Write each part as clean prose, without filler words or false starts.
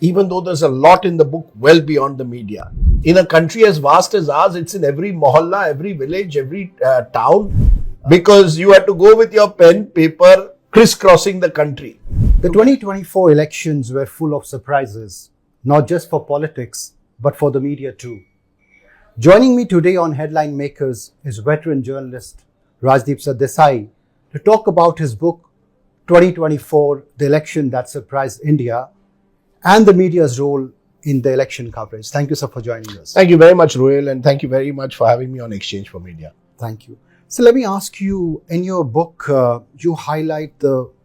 even though there's a lot in the book well beyond the media. In a country as vast as ours, it's in every mohalla, every village, every town, because you had to go with your pen, paper, crisscrossing the country. The 2024 elections were full of surprises, not just for politics, but for the media too. Joining me today on Headline Makers is veteran journalist Rajdeep Sardesai to talk about his book, 2024, The Election That Surprised India, and the media's role in the election coverage. Thank you, sir, for joining us. Thank you very much, Ruel, and thank you very much for having me on Exchange for Media. Thank you. So let me ask you, in your book, you highlight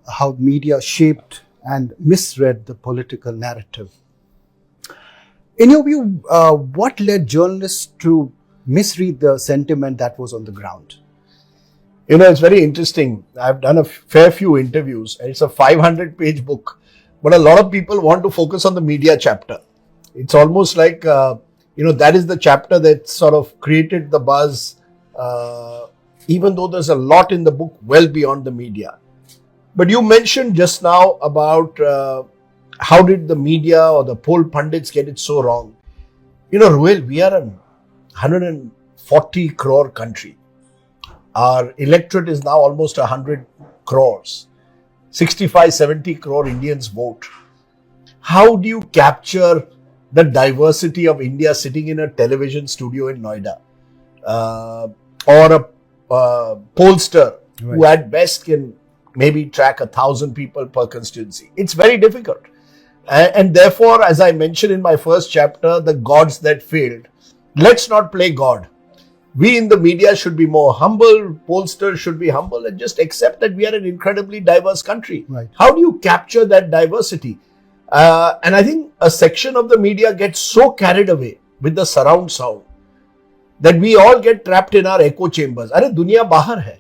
how media shaped and misread the political narrative. In your view, what led journalists to misread the sentiment that was on the ground? You know, it's very interesting. I've done a fair few interviews, and it's a 500-page book. But a lot of people want to focus on the media chapter. It's almost like, that is the chapter that sort of created the buzz, even though there's a lot in the book well beyond the media. But you mentioned just now about how did the media or the poll pundits get it so wrong? You know, Ruel, we are a 140 crore country. Our electorate is now almost 100 crores. 65-70 crore Indians vote. How do you capture the diversity of India sitting in a television studio in Noida? Or a pollster who at best can maybe track 1,000 people per constituency. It's very difficult. And therefore, as I mentioned in my first chapter, the gods that failed. Let's not play God. We in the media should be more humble, pollsters should be humble and just accept that we are an incredibly diverse country. Right. How do you capture that diversity? And I think a section of the media gets so carried away with the surround sound that we all get trapped in our echo chambers. Arey, dunya bahar hai.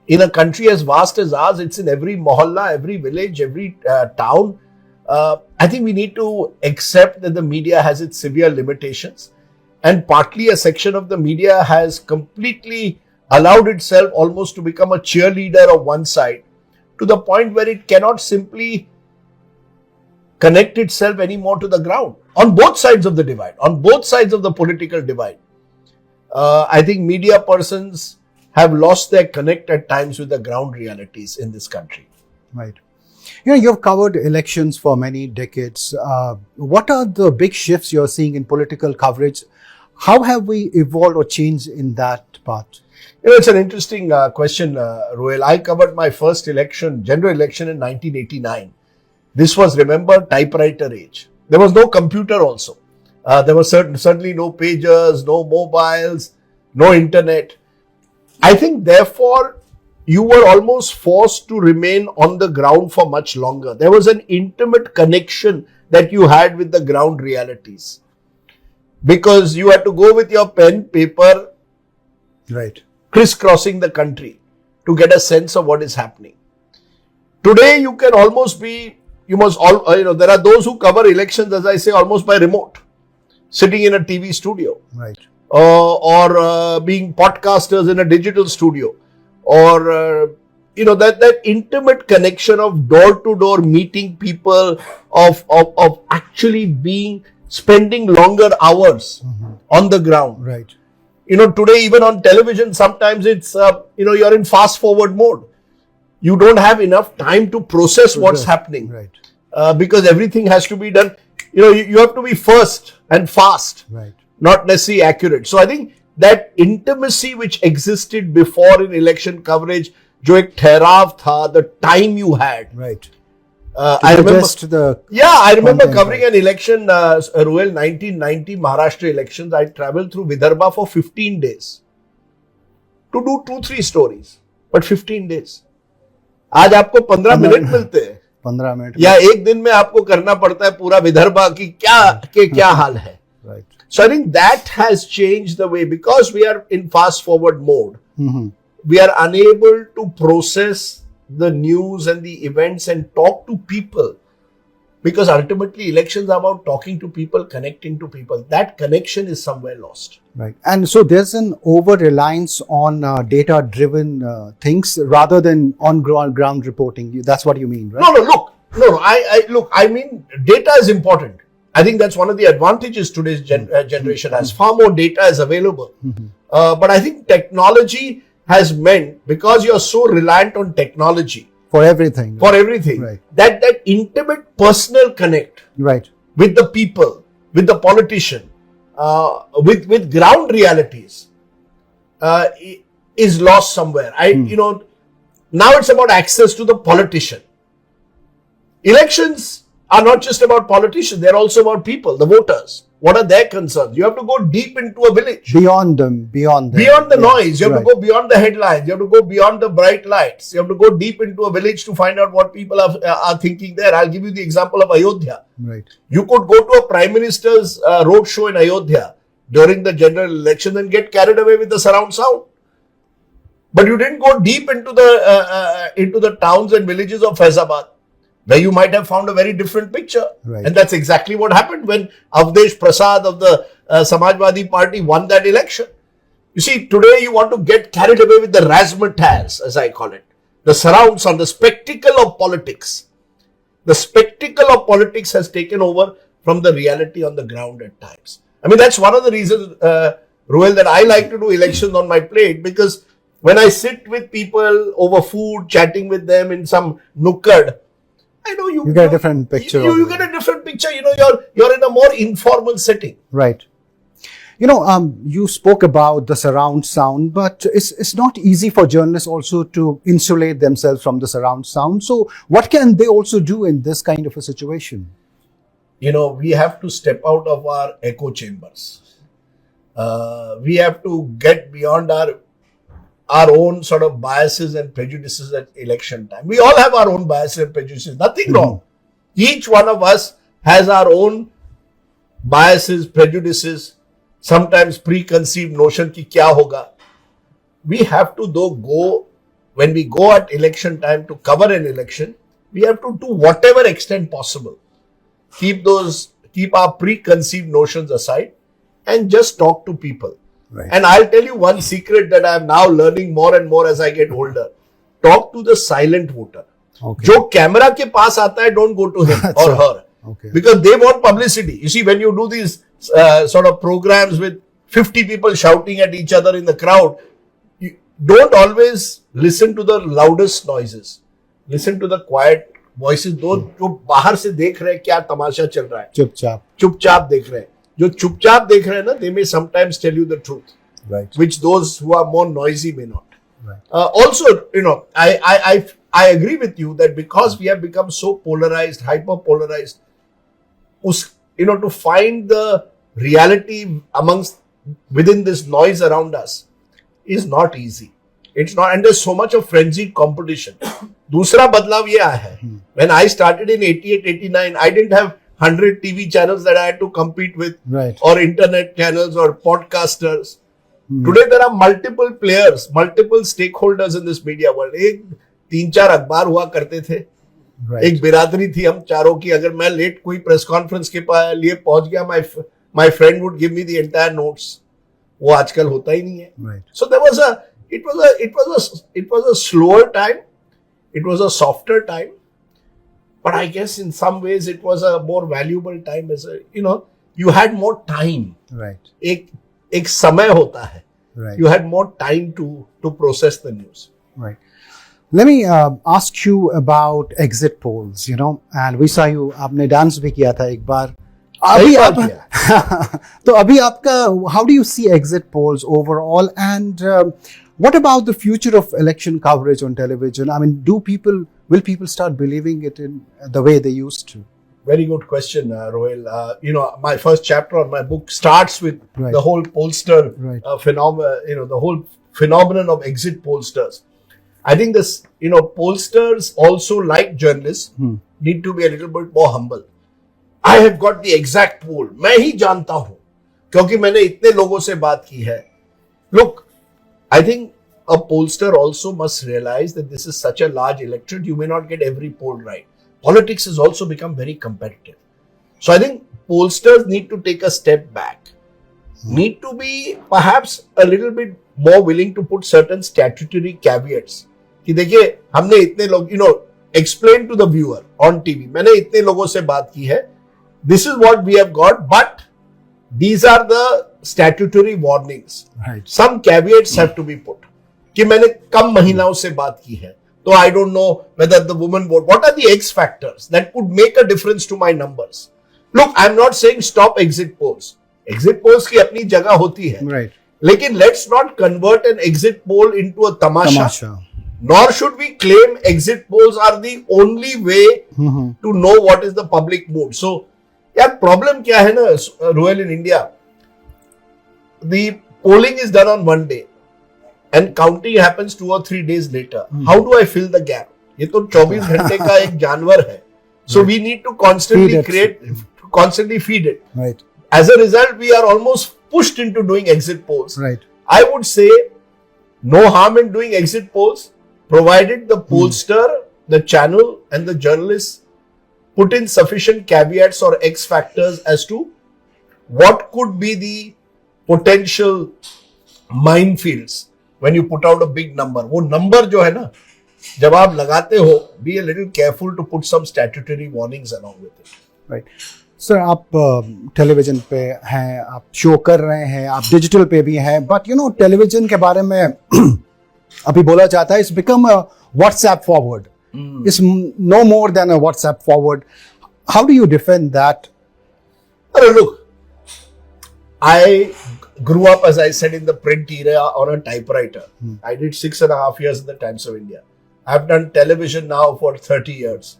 In a country as vast as ours, it's in every mohalla, every village, every town. I think we need to accept that the media has its severe limitations. And partly a section of the media has completely allowed itself almost to become a cheerleader of one side to the point where it cannot simply connect itself anymore to the ground on both sides of the divide, on both sides of the political divide. I think media persons have lost their connect at times with the ground realities in this country. Right. You know, you've covered elections for many decades. What are the big shifts you're seeing in political coverage? How have we evolved or changed in that part? You know, it's an interesting question, Ruel. I covered my first election, general election in 1989. This was, remember, typewriter age. There was no computer also. There were certainly no pagers, no mobiles, no internet. I think, therefore, you were almost forced to remain on the ground for much longer. There was an intimate connection that you had with the ground realities. Because you had to go with your pen, paper, right, crisscrossing the country to get a sense of what is happening. Today, you can almost be, there are those who cover elections, as I say, almost by remote, sitting in a TV studio. Right. Or being podcasters in a digital studio. Or, that intimate connection of door-to-door meeting people, of actually spending longer hours on the ground. Right. Today, even on television, sometimes it's, you're in fast forward mode. You don't have enough time to process what's happening. Right. Because everything has to be done. You have to be first and fast. Right. Not necessarily accurate. So I think that intimacy which existed before in election coverage, जो एक ठहराव था, the time you had. Right. I remember covering an election, Ruel, 1990 Maharashtra elections. I traveled through Vidarbha for 15 days to do 2-3 stories, but 15 days. आज आपको 15 minute मिलते हैं, 15 minute या एक दिन में आपको करना पड़ता है पूरा विदर्भा की क्या हाल है. Right. So I think that has changed the way, because we are in fast forward mode. We are unable to process the news and the events and talk to people, because ultimately elections are about talking to people, connecting to people. That connection is somewhere lost. Right. And so there's an over-reliance on data-driven things rather than on-ground reporting. That's what you mean, right? No, look. No, look, I mean, data is important. I think that's one of the advantages today's generation has. Far more data is available. But I think technology has meant, because you're so reliant on technology For everything. Right. that intimate personal connect Right. with the people, with the politician, with ground realities, is lost somewhere. Now it's about access to the politician. Elections are not just about politicians, they're also about people, the voters. What are their concerns? You have to go deep into a village. Beyond them. Beyond the noise. You have to go beyond the headlines. You have to go beyond the bright lights. You have to go deep into a village to find out what people are thinking there. I'll give you the example of Ayodhya. Right. You could go to a Prime Minister's road show in Ayodhya during the general election and get carried away with the surround sound. But you didn't go deep into the towns and villages of Faizabad, where you might have found a very different picture. Right. And that's exactly what happened when Avdesh Prasad of the Samajwadi Party won that election. You see, today you want to get carried away with the razzmatazz, as I call it. The surround sound, the spectacle of politics. The spectacle of politics has taken over from the reality on the ground at times. I mean, that's one of the reasons, Roel, that I like to do elections on my plate, because when I sit with people over food, chatting with them in some nukkad, I know you get a different picture. You get a different picture. You're in a more informal setting. Right. You spoke about the surround sound, but it's not easy for journalists also to insulate themselves from the surround sound. So what can they also do in this kind of a situation? We have to step out of our echo chambers. We have to get beyond our own sort of biases and prejudices at election time. We all have our own biases and prejudices. Nothing wrong. Each one of us has our own biases, prejudices, sometimes preconceived notion ki kya hoga. We have to when we go at election time to cover an election, we have to, to whatever extent possible, keep our preconceived notions aside and just talk to people. Right. And I'll tell you one secret that I'm now learning more and more as I get older. Talk to the silent voter. Okay. जो camera के पास आता है, don't go to him or her. Okay. Because they want publicity. You see, when you do these sort of programs with 50 people shouting at each other in the crowd, you don't always listen to the loudest noises. Listen to the quiet voices. जो बाहर से देख रहे हैं क्या तमाशा चल रहा है, चुपचाप देख रहे हैं. जो चुपचाप देख रहे हैं ना, they may sometimes tell you the truth, right, which those who are more noisy may not. Right. Also, I agree with you that because we have become so polarized, hyper polarized, to find the reality within this noise around us is not easy. It's not, and there's so much of frenzied competition. दूसरा बदलाव ये आया है. When I started in 88, 89, I didn't have 100 TV channels that I had to compete with, right, or internet channels or podcasters. Today there are multiple players, multiple stakeholders in this media world. एक 3-4 अखबार हुआ करते थे. right, एक बिरादरी थी हम चारों की. अगर मैं लेट कोई प्रेस कॉन्फ्रेंस के लिए पहुंच गया, my friend would give me the entire notes. वो आजकल होता ही नहीं है. right. So it was a slower time. It was a softer time. But I guess in some ways it was a more valuable time. You had more time. Right. एक समय होता है. Right. You had more time to process the news. Right. Let me ask you about exit polls, and we saw you, आपने dance भी किया था एक बार. तो अभी आपका, how do you see exit polls overall, and what about the future of election coverage on television? I mean, will people start believing it in the way they used to? Very good question, Roel. My first chapter on my book starts with right, the whole pollster right, phenomenon, the whole phenomenon of exit pollsters. I think this, pollsters also, like journalists, need to be a little bit more humble. I have got the exact poll. मैं ही जानता हूं क्योंकि मैंने इतने लोगों से बात की है. Look, I think a pollster also must realize that this is such a large electorate. You may not get every poll right. Politics has also become very competitive. So I think pollsters need to take a step back. Need to be perhaps a little bit more willing to put certain statutory caveats. कि देखिए, हमने इतने लोग, explain to the viewer on TV. मैंने इतने लोगों से बात की है. This is what we have got, but these are the statutory warnings. Right. Some caveats have to be put. कि मैंने कम महिलाओं से बात की है, तो I don't know whether the woman vote. What are the X factors that could make a difference to my numbers? Look, I'm not saying stop exit polls. Exit polls की अपनी जगह होती है. Right. लेकिन let's not convert an exit poll into a tamasha. Nor should we claim exit polls are the only way to know what is the public mood. So, यार problem क्या है ना, Royal in India? The polling is done on one day and counting happens 2 or 3 days later. How do I fill the gap? ये तो 24 घंटे का एक जानवर है. So we need to constantly feed it. Right. As a result, we are almost pushed into doing exit polls. Right. I would say no harm in doing exit polls, provided the pollster, the channel, and the journalists put in sufficient caveats or X factors as to what could be the potential minefields when you put out a big number. वो number जो है ना, जब आप लगाते हो, be a little careful to put some statutory warnings along with it. Right. Sir, आप television पे हैं, आप शो कर रहे हैं, आप डिजिटल पे भी हैं, बट टेलीविजन के बारे में अभी बोला जाता है, it's become a WhatsApp forward. It's no more than a WhatsApp forward. How do you defend that? Look, I grew up, as I said, in the print era on a typewriter. I did 6.5 years in the Times of India. I've done television now for 30 years.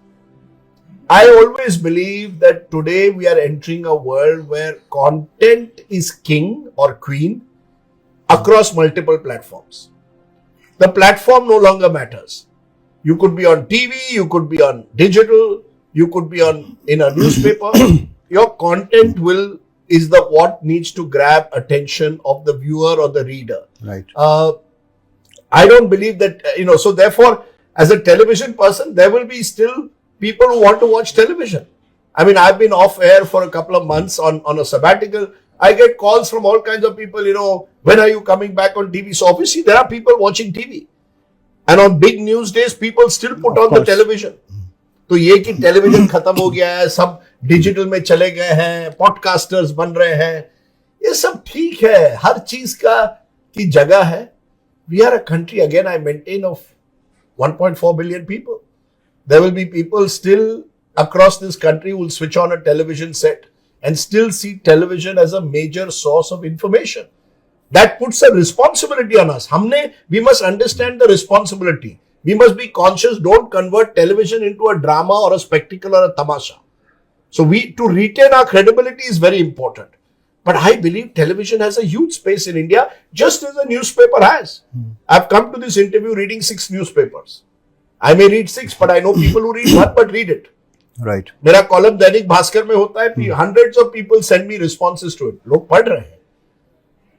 I always believe that today we are entering a world where content is king or queen across multiple platforms. The platform no longer matters. You could be on TV, you could be on digital, you could be in a newspaper. Your content is the what needs to grab attention of the viewer or the reader. Right. I don't believe that, so therefore, as a television person, there will be still people who want to watch television. I mean, I've been off air for a couple of months on a sabbatical. I get calls from all kinds of people, when are you coming back on TV? So obviously there are people watching TV. And on big news days, people still put on the television. तो ये कि television खत्म हो गया है, सब digital में चले गए हैं, पॉडकास्टर्स बन रहे हैं, ये सब ठीक है, हर चीज की जगह है. We are a country, again I maintain, of 1.4 billion people. There will be people still across this country who will switch on a television set and still see television as a major source of information. That puts a responsibility on us. We must understand the responsibility. We must be conscious. Don't convert television into a drama or a spectacle or a tamasha. So to retain our credibility is very important. But I believe television has a huge space in India, just as a newspaper has. I've come to this interview reading 6 newspapers. I may read 6, but I know people who read 1 but read it. Right. मेरा column Dainik Bhaskar में होता है. Hundreds of people send me responses to it. लोग पढ़ रहे हैं.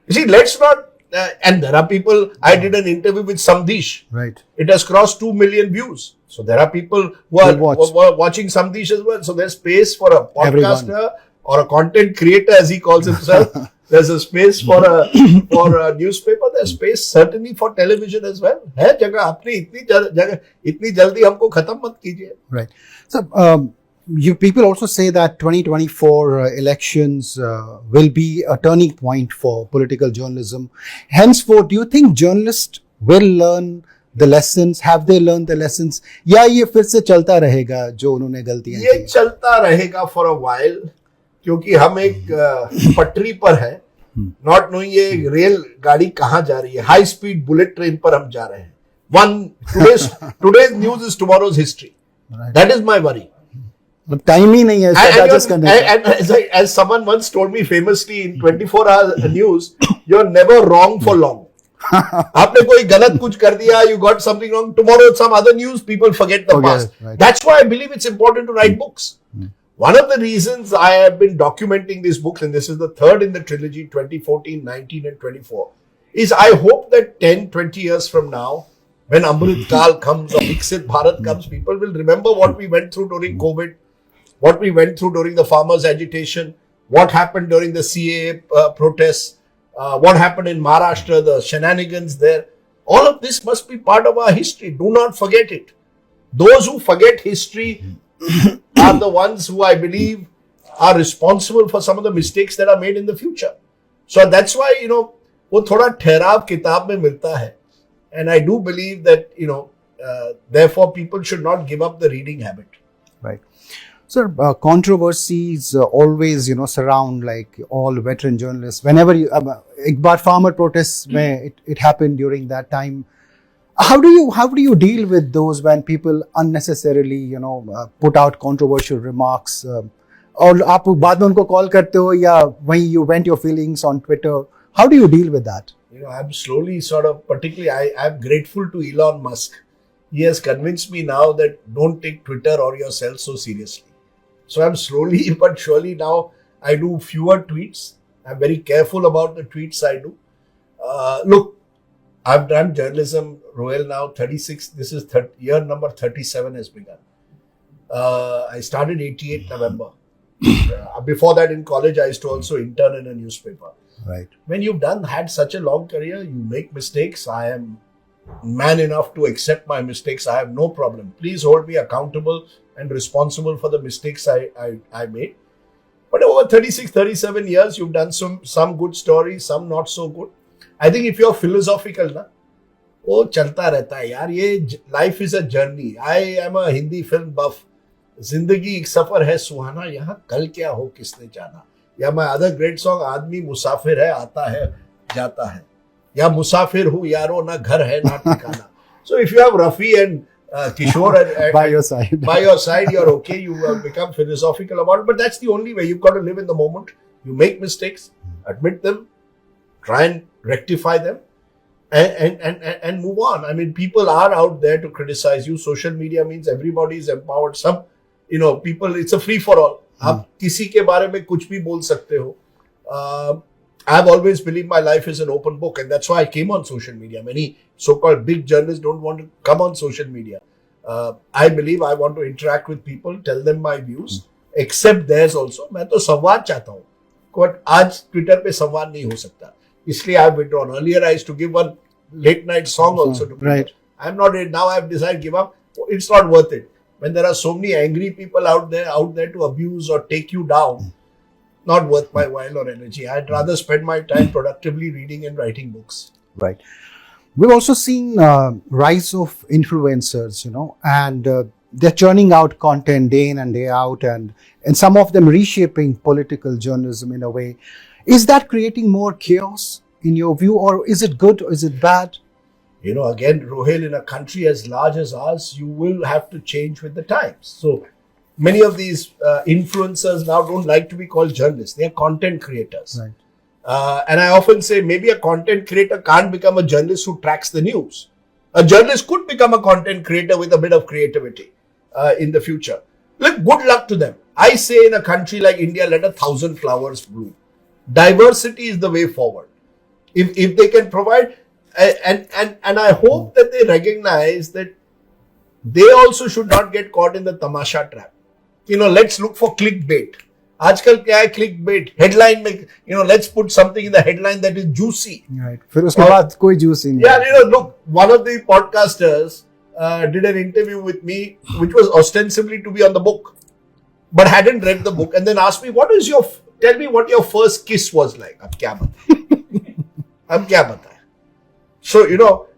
You see, let's not. And there are people. I did an interview with Samdesh. Right. It has crossed 2 million views. So there are people who are watching Samdesh as well. So there's space for a podcaster or a content creator, as he calls himself. There's a space for a newspaper. There's space certainly for television as well. है जगह अपनी इतनी जल्दी हमको खत्म मत कीजिए. Right. So people also say that 2024 elections will be a turning point for political journalism. Henceforth, do you think journalists will learn the lessons? Have they learned the lessons? या ये फिर से चलता रहेगा जो उन्होंने गलतियां की? ये चलता रहेगा for a while. क्योंकि हम एक पटरी पर है, नॉट नोइंग ये रेल गाड़ी कहां जा रही है. हाई स्पीड बुलेट ट्रेन पर हम जा रहे हैं. Today's news is tomorrow's history. That is my worry. Time ही नहीं है digest करने का. And as someone once told me famously in 24 hours news, you're never wrong for long. आपने कोई गलत कुछ कर दिया, you got something wrong, tomorrow some other news, people forget the past. Right. That's why I believe it's important to write books. One of the reasons I have been documenting these books, and this is the third in the trilogy, 2014, 19 and 24, is I hope that 10, 20 years from now, when Amrit Kal comes or Viksit Bharat comes, people will remember what we went through during COVID, what we went through during the farmers' agitation, what happened during the CAA protests, what happened in Maharashtra, the shenanigans there. All of this must be part of our history. Do not forget it. Those who forget history are the ones who I believe are responsible for some of the mistakes that are made in the future. So that's why, वो थोड़ा ठहराव किताब में मिलता है. And I do believe that, therefore people should not give up the reading habit. Right. Sir, controversies always, surround like all veteran journalists. Whenever एक बार farmer protests में it happened during that time. How do you deal with those when people unnecessarily, put out controversial remarks? और आप बाद में उनको call करते हो या when you vent your feelings on Twitter? How do you deal with that? I'm slowly particularly, I'm grateful to Elon Musk. He has convinced me now that don't take Twitter or yourself so seriously. So I'm slowly but surely now, I do fewer tweets. I'm very careful about the tweets I do. Look, I've done journalism, Royal, now 36. This is year number 37 has begun. I started 88 November. Before that in college, I used to also intern in a newspaper. Right. When you've had such a long career, you make mistakes. I am man enough to accept my mistakes. I have no problem. Please hold me accountable and responsible for the mistakes I made. But over 36, 37 years, you've done some good stories, some not so good. I think if you're philosophical, वो चलता रहता है यार. ये life is a journey. I am a Hindi film buff. जिंदगी एक सफर है सुहाना, यहाँ कल क्या हो किसने जाना. या my other great song, आदमी मुसाफिर है, आता है जाता है. या मुसाफिर हूँ यारो, ना घर है ना ठिकाना. So if you have Rafi and Kishore and by your side, you're okay. You become philosophical about it. But that's the only way. You've got to live in the moment. You make mistakes, admit them, try and rectify them, and move on. I mean, people are out there to criticize you. Social media means everybody is empowered. Some, people, it's a free for all. आप किसी के बारे में कुछ भी बोल सकते हो. I've always believed my life is an open book, and that's why I came on social media. Many so-called big journalists don't want to come on social media. I believe I want to interact with people, tell them my views, accept theirs also. मैं तो संवाद चाहता हूँ. But आज Twitter पे संवाद नहीं हो सकता. इसलिए I've withdrawn. Earlier I used to give one late night song also to people. Right. I'm not it now. I've decided give up. It's not worth it. When there are so many angry people out there to abuse or take you down, not worth my while or energy. I'd rather spend my time productively reading and writing books. Right. We've also seen rise of influencers, and they're churning out content day in and day out, and some of them reshaping political journalism in a way. Is that creating more chaos in your view, or is it good, or is it bad? Again, Rohil, in a country as large as ours, you will have to change with the times. So many of these influencers now don't like to be called journalists. They are content creators. Right. And I often say maybe a content creator can't become a journalist who tracks the news. A journalist could become a content creator with a bit of creativity in the future. Look, good luck to them. I say in a country like India, let 1,000 flowers bloom. Diversity is the way forward. If they can provide, and I hope that they recognize that they also should not get caught in the tamasha trap. Let's look for clickbait. आजकल क्या है clickbait? Headline में, let's put something in the headline that is juicy. Right. फिर उसके बाद कोई juice नहीं. Yeah, look, one of the podcasters did an interview with me, which was ostensibly to be on the book, but hadn't read the book, and then asked me, tell me what your first kiss was like. अब क्या बताएं? So,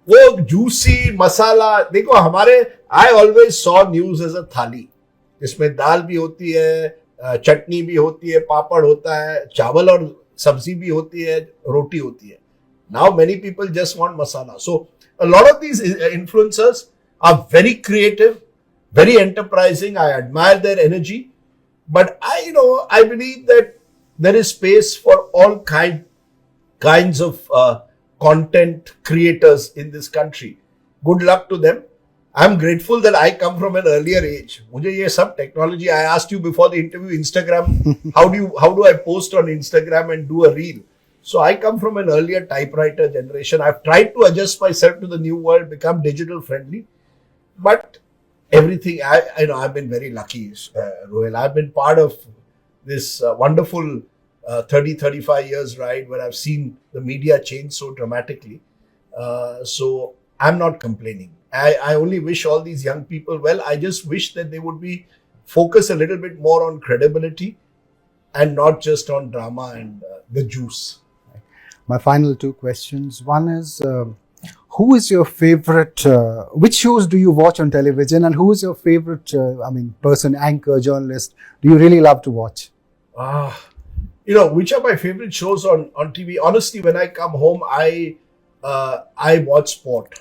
वो juicy मसाला, देखो I always saw news as a थाली. इसमें दाल भी होती है, चटनी भी होती है, पापड़ होता है, चावल और सब्जी भी होती है, रोटी होती है. Now many people just want masala. So a lot of these influencers are very creative, very enterprising. I admire their energy, but I believe that there is space for all kinds of content creators in this country. Good luck to them. I'm grateful that I come from an earlier age. मुझे ये सब technology, I asked you before the interview, Instagram, how do I post on Instagram and do a reel? So I come from an earlier typewriter generation. I've tried to adjust myself to the new world, become digital friendly, but everything, I've been very lucky, Rohil. I've been part of this wonderful 35 years ride where I've seen the media change so dramatically. So I'm not complaining. I only wish all these young people well. I just wish that they would be focus a little bit more on credibility and not just on drama and the juice. My final two questions. One is, who is your favorite, which shows do you watch on television, and who is your favorite, person, anchor, journalist, do you really love to watch? Which are my favorite shows on TV? Honestly, when I come home, I watch sport.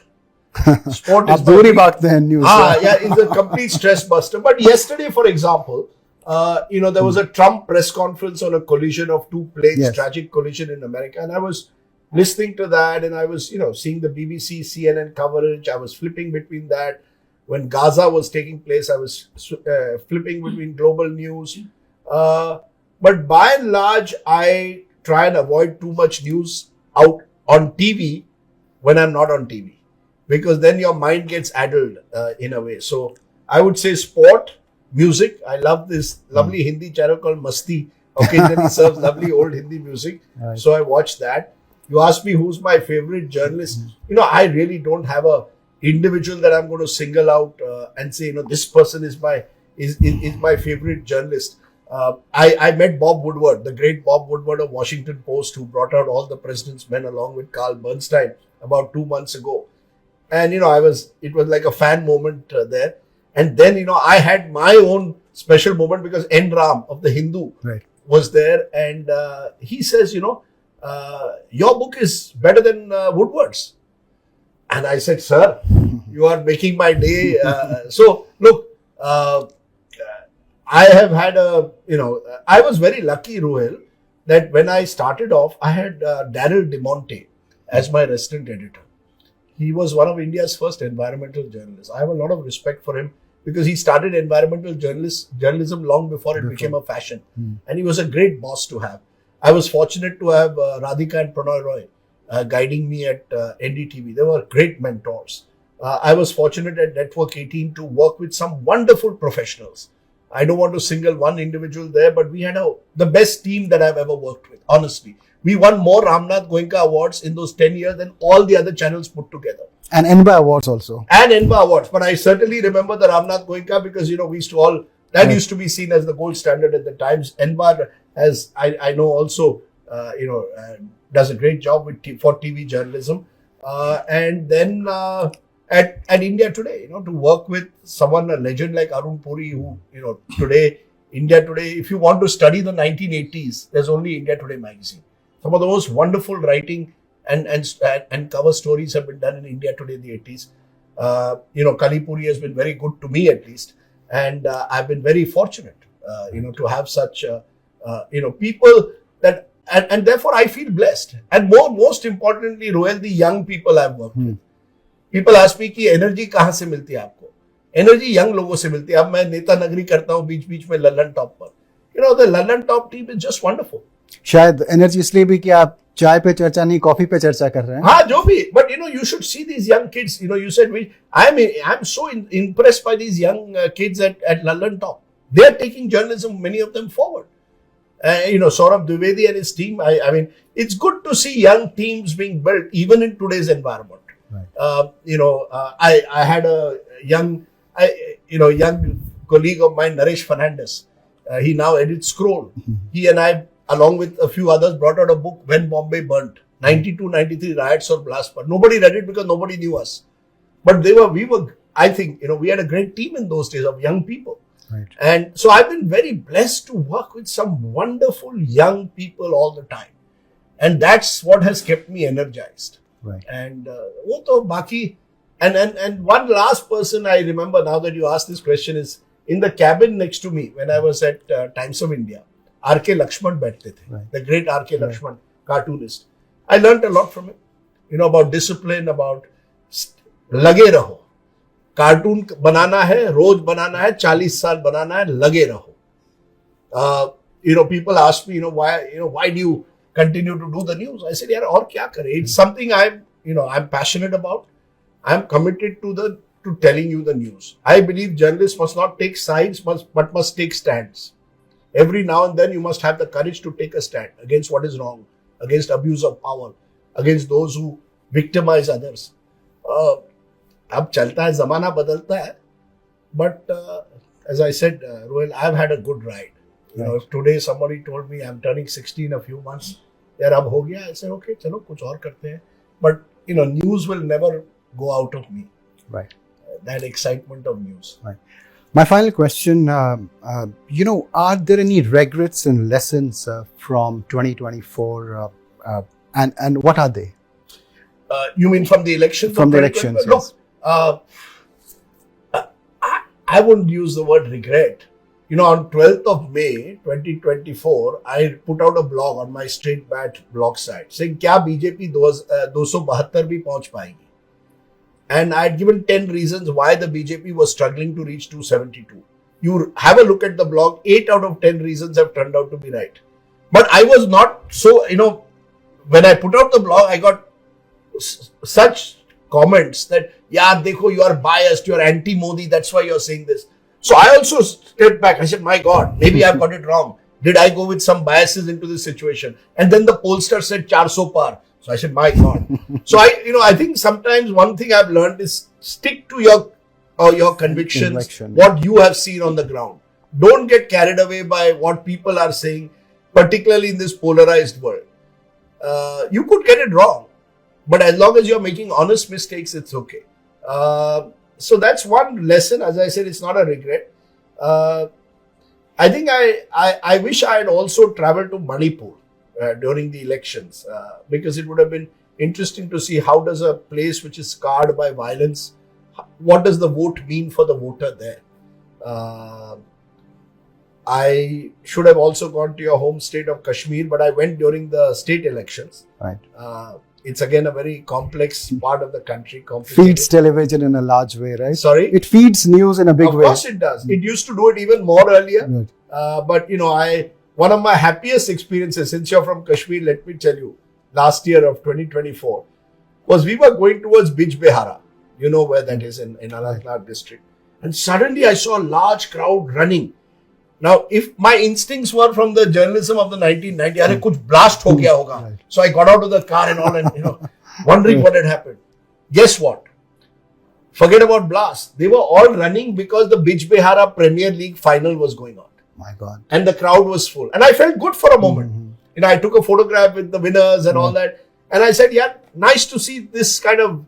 Sport is Abduri Bakhtin news. yeah, it's a complete stress buster. But yesterday, for example, there was a Trump press conference on a collision of two planes, Yes. tragic collision in America, and I was listening to that, and I was, seeing the BBC, CNN coverage. I was flipping between that. When Gaza was taking place, I was flipping between global news. But by and large, I try and avoid too much news out on TV when I'm not on TV, because then your mind gets addled in a way. So I would say sport, music. I love this lovely Hindi channel called Masti. Occasionally serves lovely old Hindi music. Right. So I watch that. You ask me who's my favorite journalist. I really don't have a individual that I'm going to single out and say, this person is my favorite journalist. I met Bob Woodward, the great Bob Woodward of Washington Post, who brought out All the President's Men along with Carl Bernstein about 2 months ago. And, it was like a fan moment there. And then, I had my own special moment because N. Ram of the Hindu Right. was there. And he says, your book is better than Woodward's. And I said, sir, you are making my day. So, look, I have had I was very lucky, Ruhel, that when I started off, I had Daryl DeMonte as my resident editor. He was one of India's first environmental journalists. I have a lot of respect for him because he started environmental journalism long before it became a fashion. And he was a great boss to have. I was fortunate to have Radhika and Prannoy Roy guiding me at NDTV. They were great mentors. I was fortunate at Network 18 to work with some wonderful professionals. I don't want to single one individual there, but we had the best team that I've ever worked with, honestly. We won more Ramnath Goenka awards in those 10 years than all the other channels put together. And NBA awards also. And NBA awards. But I certainly remember the Ramnath Goenka because, we used to used to be seen as the gold standard at the times. NBA, as I know also, does a great job for TV journalism. And then at India Today, to work with someone, a legend like Arun Puri, who, today, India Today, if you want to study the 1980s, there's only India Today magazine. Some of the most wonderful writing and cover stories have been done in India Today in the 80s. Kalipuri has been very good to me at least. And I've been very fortunate, to have such, people that, and therefore I feel blessed. And most importantly, Rohel, the young people I've worked with. People ask me कि energy कहाँ से मिलती है आपको? Energy young लोगों से मिलती है. अब मैं नेता नगरी करता हूँ बीच में ललन टॉप पर. The Lalan top team is just wonderful. शायद एनर्जी इसलिए भी कि आप चाय पे चर्चा नहीं कॉफी पे चर्चा कर रहे हैं. हाँ जो भी. But you should see these young kids. You said I'm so impressed by these young kids at London Top. They are taking journalism, many of them, forward. Saurabh Dwivedi and his team. I mean, it's good to see young teams being built even in today's environment. Right. I had a young colleague of mine, Naresh Fernandez. He now edits Scroll. He and I, along with a few others, brought out a book, When Bombay Burnt, 92, 93 riots or blast. But nobody read it because nobody knew us. But I think, we had a great team in those days of young people. Right. And so I've been very blessed to work with some wonderful young people all the time. And that's what has kept me energized. Right. And and one last person I remember now that you asked this question is in the cabin next to me when I was at Times of India. R.K. Lakshman बैठते थे. Right. The great R.K. Lakshman, cartoonist. I learned a lot from him. About discipline, about लगे रहो. Cartoon बनाना है, रोज बनाना है, 40 साल बनाना है, लगे रहो. People ask me, why do you continue to do the news? I said, yaar, और क्या करें? It's something I'm passionate about. I'm committed to telling you the news. I believe journalists must not take sides, but must take stands. Every now and then you must have the courage to take a stand against what is wrong, against abuse of power, against those who victimize others. अब चलता है, जमाना बदलता है. But as I said, Rohil, I've had a good ride. You know, if today somebody told me I'm turning 60 in a few months, यार अब हो गया, I say okay, चलो कुछ और करते हैं. But you know, news will never go out of me. Right. That excitement of news. Right. My final question, you know, are there any regrets and lessons from 2024, and what are they? You mean from the elections? From the elections, Look, yes. I wouldn't use the word regret. You know, on 12th of May 2024, I put out a blog on my Straight Bat blog site saying, क्या BJP 272 भी पहुंच पाएगी? And I had given 10 reasons why the BJP was struggling to reach 272. You have a look at the blog, 8 out of 10 reasons have turned out to be right. But I was not so, you know, when I put out the blog, I got such comments that, yeah, dekho, you are biased, you are anti-Modi, that's why you are saying this. So I also stepped back. I said, my God, maybe I've got it wrong. Did I go with some biases into this situation? And then the pollster said 400 par. So I said, my God. So I think sometimes one thing I've learned is stick to your convictions, what you have seen on the ground. Don't get carried away by what people are saying, particularly in this polarized world. You could get it wrong, but as long as you're making honest mistakes, it's okay. So that's one lesson. As I said, it's not a regret. I think I wish I had also traveled to Manipur during the elections because it would have been interesting to see how does a place which is scarred by violence, what does the vote mean for the voter there. I should have also gone to your home state of Kashmir, but I went during the state elections. Right. It's again a very complex part of the country. Feeds television in a large way, right? Sorry? It feeds news in a big way. Of course it does. It used to do it even more earlier. Right. But one of my happiest experiences, since you're from Kashmir, let me tell you, last year of 2024, was we were going towards Bijbehara. You know where that is in Anantnag district. And suddenly I saw a large crowd running. Now, if my instincts were from the journalism of the 1990s, अरे कुछ blast हो गया होगा. Right. So I got out of the car and all, and wondering what had happened. Guess what? Forget about blast. They were all running because the Bijbehara Premier League final was going on. My God. And the crowd was full. And I felt good for a moment. Mm-hmm. I took a photograph with the winners and all that. And I said, yeah, nice to see this kind of,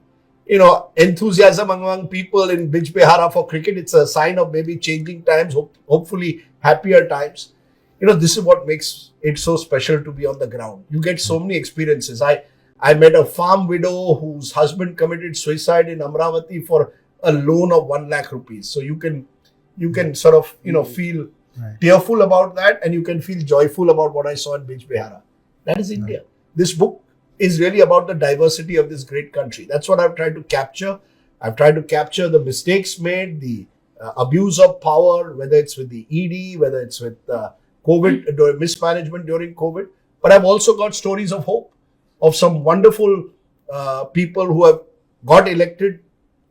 enthusiasm among people in Bijbehara for cricket. It's a sign of maybe changing times, hopefully happier times. This is what makes it so special to be on the ground. You get so many experiences. I met a farm widow whose husband committed suicide in Amravati for a loan of 1 lakh rupees. So you can sort of, feel tearful about that, and you can feel joyful about what I saw in Bijbehara. That is India. Right. This book is really about the diversity of this great country. That's what I've tried to capture. I've tried to capture the mistakes made, the abuse of power, whether it's with the ED, whether it's with COVID, mismanagement during COVID. But I've also got stories of hope, of some wonderful people who have got elected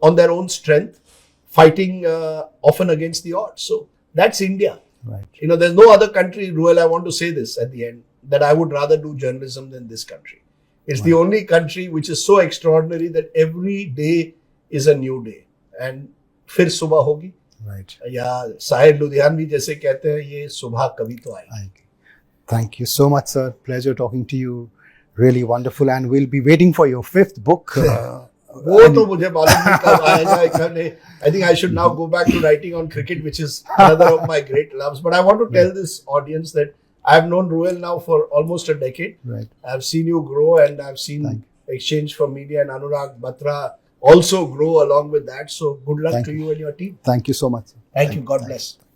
on their own strength, fighting often against the odds. So that's India. Right. There's no other country, Ruel, I want to say this at the end, that I would rather do journalism than this country. It's the only country which is so extraordinary that every day is a new day. And फिर सुबह होगी. Right. या साहिर लुधियानवी जैसे कहते हैं, ये सुबह कभी तो आएगी. Thank you so much, sir. Pleasure talking to you. Really wonderful. And we'll be waiting for your 5th book. वो तो मुझे मालूम नहीं कब आएगा. I think I should now go back to writing on cricket, which is another of my great loves. But I want to tell this audience that I've known Ruel now for almost a decade. Right. I've seen you grow, and I've seen Exchange for Media and Anurag Batra also grow along with that. So good luck to you and your team. Thank you so much. Thank you. God bless.